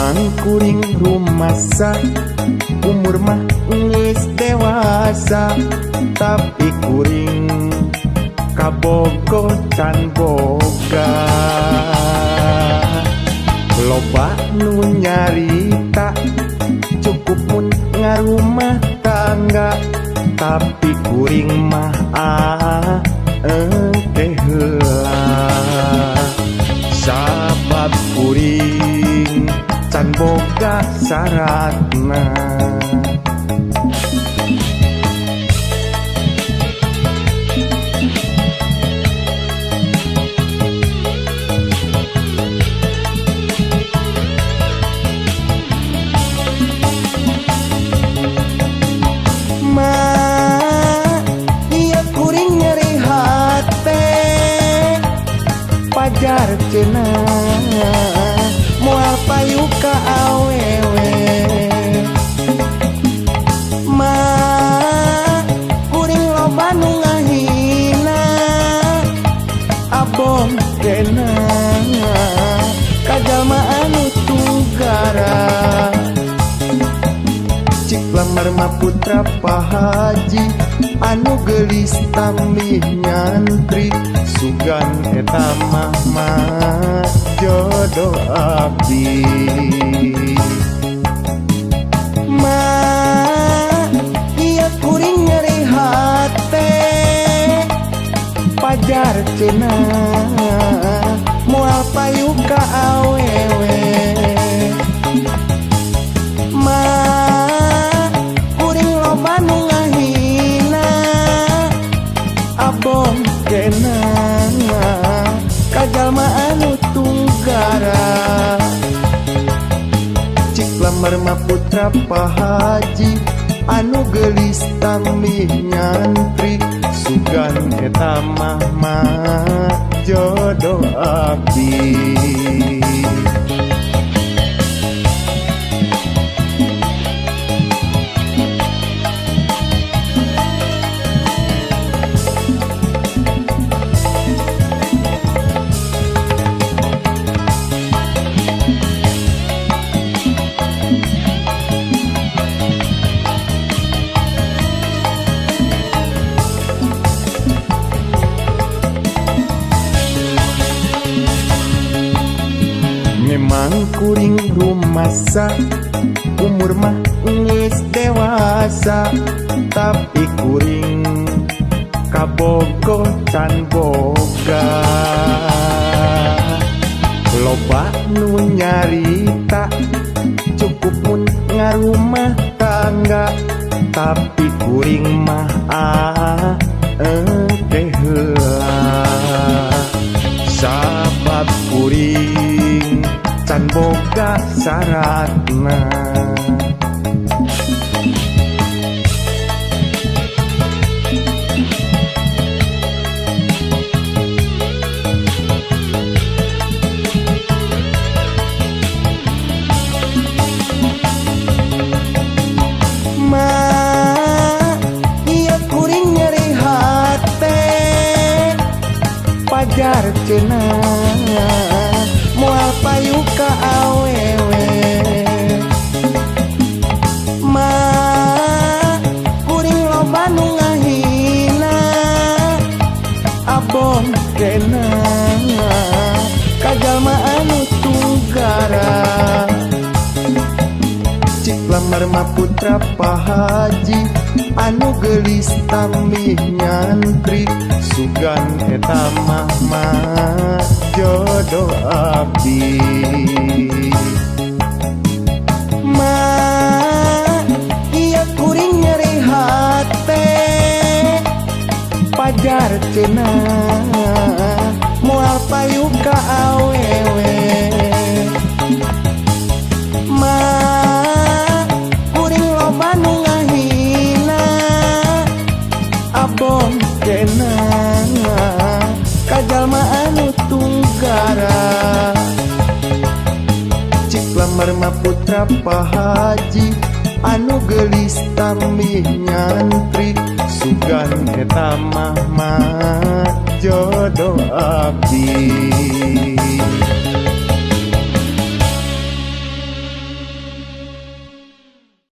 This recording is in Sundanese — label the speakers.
Speaker 1: Memang kuring rumasa umur mah geus dewasa, tapi kuring kabogo can boga. Loba nu nyarita cukup mun ngarumah tangga, tapi kuring mah teh heula. Sabab kuring can boga saratna. Pajar cenah moal payu ka awewe, ma kuring loba nu ngahina abong kenah ka jalma anu tunggara. Cik lamar mah putra pahaji anu geulis tamih nyantri, sugan eta mah jodoh abdi. Ma ieu kuring nyeri hate pajar cenah moal payu ka awewe, ma kuring loba nu ngahina abong kenah ka jalma anu tunggara. Cik lamar mah putra pahaji anu geulis tamih nyantri, sugan eta mah jodoh abdi. Memang kuring rumasa umur mah geus dewasa, tapi kuring kabogo can boga. Loba nu nyarita cukup mun ngarumah tangga, tapi kuring mah teh heula. Sabab kuring can boga saratna. Ma ieu kuring nyeri hate pajar cenah moal payu ka awewe, ma kuring loba nu ngahina abong kenah ka jalma anu tunggara. Cik lamar mah putra pahaji anu geulis tamih nyantri, sugan eta mah jodoh abdi. Ma ieu kuring nyeri hate pajar cenah moal payu ka awewe, ma kuring loba nu ngahina abong kenah ka jalma anu tunggara. Cik lamar mah putra pahaji anu geulis tamih nyantri, sugan eta mah jodoh abdi.